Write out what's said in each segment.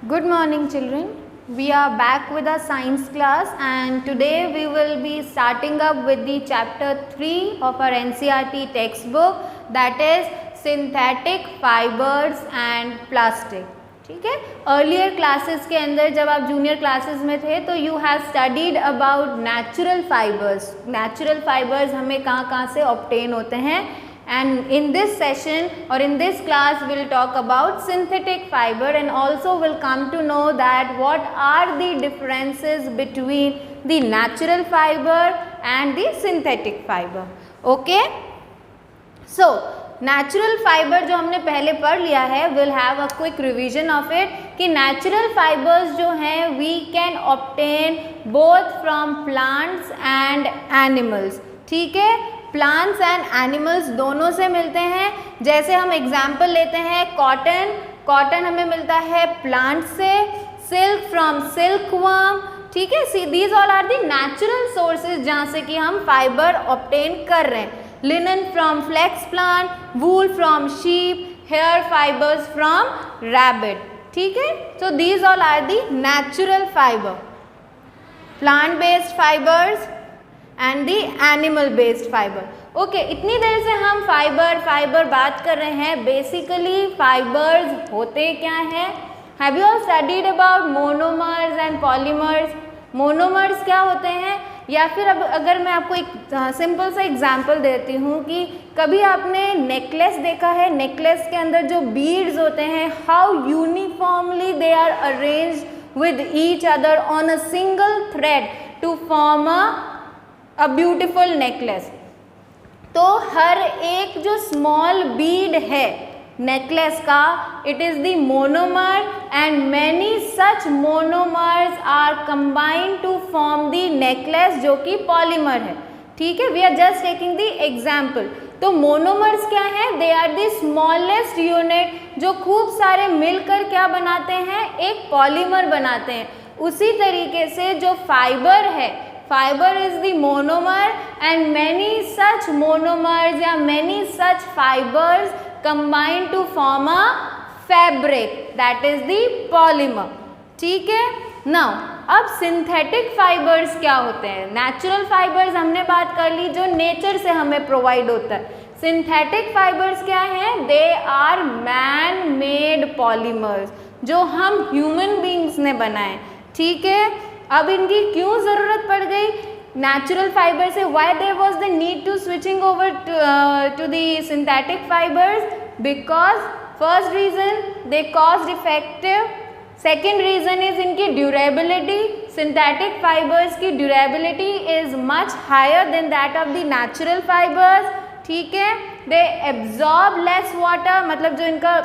Good morning children. We are back with our science class and today we will be starting up with the chapter 3 of our NCERT textbook, that is synthetic fibers and plastic. ठीक है, earlier classes के अंदर जब आप junior classes में थे तो you have studied about natural fibres. Natural fibres हमें कहाँ से ऑब्टेन होते हैं, and in this session or in this class we will talk about synthetic fiber and also will come to know that what are the differences between the natural fiber and the synthetic fiber. Okay, so natural fiber जो हमने पहले पढ़ लिया है, we'll have a quick revision of it कि natural fibers जो हैं we can obtain both from plants and animals. ठीक है, प्लांट्स एंड एनिमल्स दोनों से मिलते हैं. जैसे हम एग्जाम्पल लेते हैं कॉटन. कॉटन हमें मिलता है प्लांट से, सिल्क फ्रॉम सिल्क वर्म. ठीक है, see these all are the natural sources जहाँ से कि हम फाइबर ऑब्टेन कर रहे हैं. Linen from flax plant, wool from sheep, hair fibres from rabbit. ठीक है, so these all are the natural fibre. Plant based fibres and the animal based fibre. Okay, इतनी देर से हम फाइबर बात कर रहे हैं. बेसिकली फाइबर्स होते क्या हैं? Have you all studied about monomers and polymers? Monomers क्या होते हैं, या फिर अब अगर मैं आपको एक सिंपल सा एग्जांपल देती हूँ कि कभी आपने नेकलेस देखा है? नेकलेस के अंदर जो बीड्स होते हैं, how uniformly they are arranged with each other on a single thread to form a beautiful necklace. तो हर एक जो स्मॉल बीड है नेकलेस का, it is the monomer and many such monomers are combined to form the necklace जो कि polymer है. ठीक है, we are just taking the example. तो मोनोमर्स क्या है? They are the smallest unit जो खूब सारे मिलकर क्या बनाते हैं? एक पॉलीमर बनाते हैं. उसी तरीके से जो फाइबर है, fiber is the monomer and many such monomers या many such fibers combine to form a fabric, that is the polymer. ठीक है, now अब synthetic fibers क्या होते हैं? natural fibers हमने बात कर ली जो नेचर से हमें प्रोवाइड होता है. synthetic fibers क्या हैं? they are man made polymers जो हम ह्यूमन बींग्स ने बनाए. ठीक है, अब इनकी क्यों ज़रूरत पड़ गई नेचुरल फाइबर से? Why there was the need to switching over to the synthetic fibres? Because first reason they cost effective. Second reason is इनकी ड्यूरेबिलिटी. सिंथेटिक फाइबर्स की durability is much higher than that of the natural fibres. ठीक है, they absorb less water, मतलब जो इनका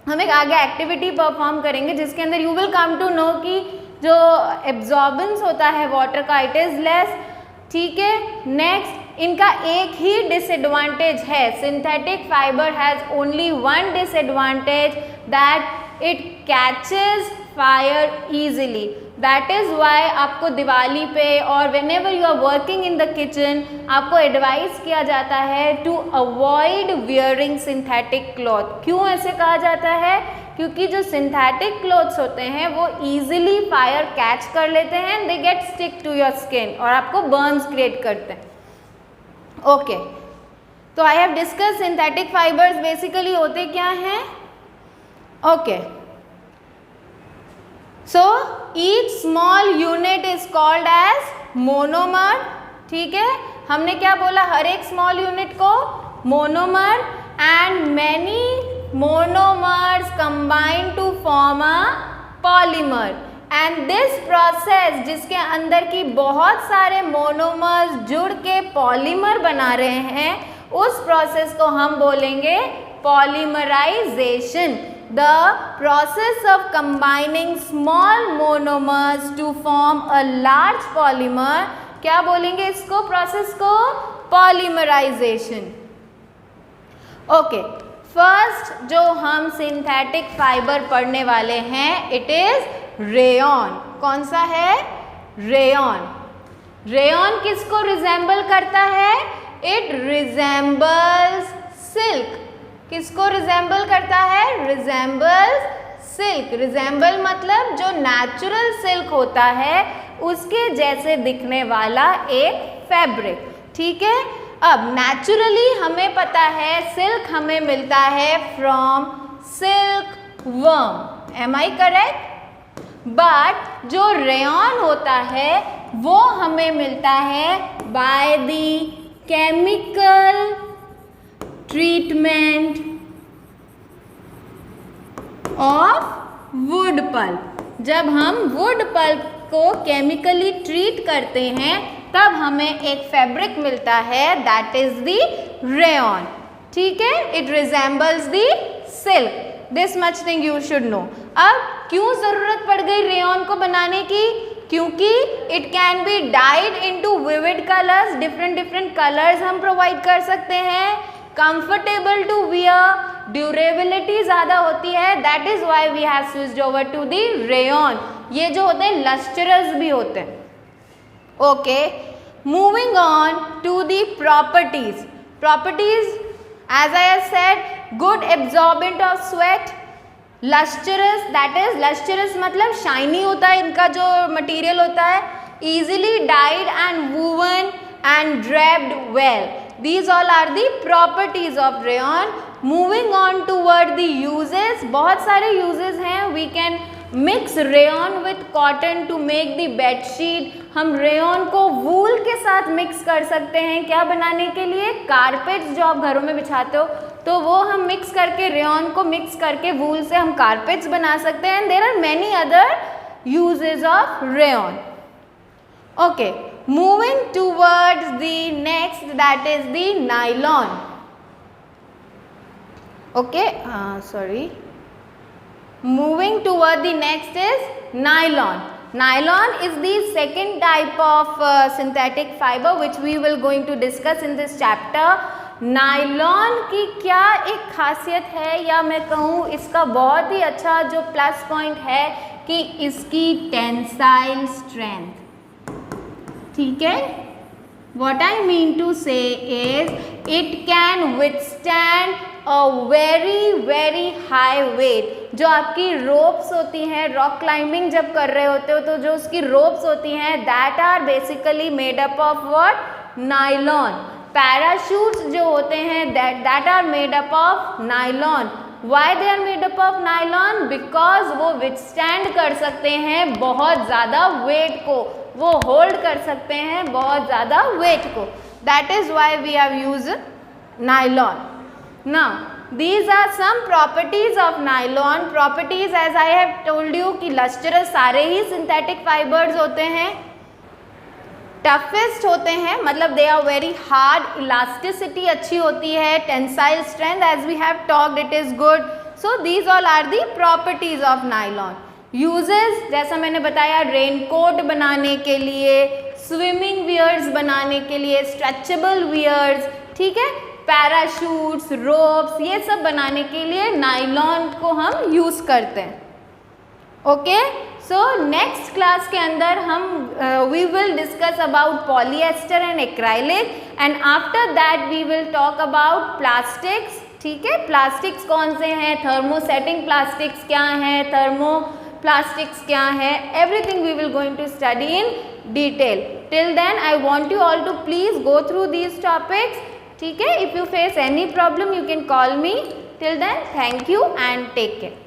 हम एक आगे एक्टिविटी परफॉर्म करेंगे जिसके अंदर you will come to know कि जो एब्जॉर्बेंस होता है वाटर का, इट इज़ लेस. ठीक है, नेक्स्ट इनका एक ही डिसएडवांटेज है. Synthetic fibre has only one disadvantage, that it catches fire easily. That is why आपको दिवाली पे और whenever you are working in the kitchen आपको एडवाइस किया जाता है to avoid wearing synthetic cloth. क्यों ऐसे कहा जाता है? क्योंकि जो सिंथेटिक क्लोथ्स होते हैं वो ईजिली फायर कैच कर लेते हैं, they get stick to your skin और आपको बर्न्स क्रिएट करते हैं. ओके, तो I have discuss synthetic fibres basically होते क्या हैं. Okay, so each small unit is called as monomer. ठीक है, हमने क्या बोला? हर एक स्मॉल यूनिट को monomer and many monomers combine to form a polymer. and this process जिसके अंदर की बहुत सारे monomers जुड़ के polymer बना रहे हैं, उस process को हम बोलेंगे polymerization. the process of combining small monomers to form a large polymer, क्या बोलेंगे इसको? process को polymerization. ओके, फर्स्ट जो हम सिंथेटिक फाइबर पढ़ने वाले हैं, इट इज रेयॉन. कौन सा है? रेयॉन. रेयॉन किसको रिजेंबल करता है? It resembles silk. किसको रिजेंबल करता है? रिजेंबल्स सिल्क, रिजेंबल मतलब जो नेचुरल सिल्क होता है उसके जैसे दिखने वाला एक फैब्रिक, ठीक है। अब नेचुरली हमें पता है सिल्क हमें मिलता है from silk worm, am I correct? But जो रेयॉन होता है वो हमें मिलता है by the chemical treatment of wood pulp. जब हम वुड पल्प को केमिकली ट्रीट करते हैं तब हमें एक फैब्रिक मिलता है, दैट इज द रेयॉन, ठीक है। It resembles the silk, this much thing you should know. अब क्यों जरूरत पड़ गई रेयॉन को बनाने की? क्योंकि it can be died into vivid colours, different different colours हम प्रोवाइड कर सकते हैं, कंफर्टेबल टू वियर, ड्यूरेबिलिटी ज़्यादा होती है, that is why we have switched over to the rayon. ये जो होते हैं लस्टरस भी होते हैं, okay. Moving on to the properties. Properties as I have said, good absorbent of sweat, lustrous, that is lustrous मतलब शाइनी होता है इनका जो मटेरियल होता है, easily dyed and woven and draped well. These all are the properties of rayon. Moving on toward the uses, बहुत सारे uses हैं. We can mix rayon with cotton to make the bed sheet. हम rayon को wool के साथ mix कर सकते हैं, क्या बनाने के लिए? कारपेट्स जो आप घरों में बिछाते हो तो वो हम mix करके rayon को mix करके wool से हम कारपेट्स बना सकते हैं. And there are many other uses of rayon. Okay, moving towards the next, that is the nylon. Okay, sorry. Moving toward the next is nylon. Nylon is the second type of synthetic fiber which we will going to discuss in this chapter. Nylon की क्या एक खासियत है, या मैं कहूँ इसका बहुत ही अच्छा जो प्लस पॉइंट है कि इसकी टेंसाइल स्ट्रेंथ, ठीक है. What I mean to say is it can withstand a very high weight. जो आपकी रोप्स होती हैं, रॉक क्लाइंबिंग जब कर रहे होते हो तो जो उसकी रोप्स होती हैं that are basically made up of what? Nylon. Parachutes जो होते हैं that are made up of nylon. Why they are made up of nylon? Because वो withstand कर सकते हैं बहुत ज़्यादा वेट को, वो होल्ड कर सकते हैं बहुत ज़्यादा वेट को. That is why we have used nylon. Now these are some properties of nylon. Properties as I have told you कि lustrous सारे ही synthetic fibers होते हैं, टफेस्ट होते हैं, मतलब they are very hard, elasticity अच्छी होती है, tensile strength as we have talked it is good. So these all are the properties of nylon. Uses जैसा मैंने बताया, रेनकोट बनाने के लिए, स्विमिंग वियर्स बनाने के लिए, स्ट्रेचेबल वियर्स, ठीक है, पैराशूट्स, रोप्स, ये सब बनाने के लिए नायलॉन को हम यूज करते हैं. ओके, सो नेक्स्ट क्लास के अंदर हम we will discuss about polyester and acrylic, and after that we will talk about plastics. ठीक है, प्लास्टिक्स कौन से हैं, थर्मोसेटिंग प्लास्टिक्स क्या हैं, थर्मो प्लास्टिक्स क्या है, everything we will going to study in detail. Till then I want you all to please go through these topics. ठीक है, if you face any problem you can call me. Till then thank you and take care.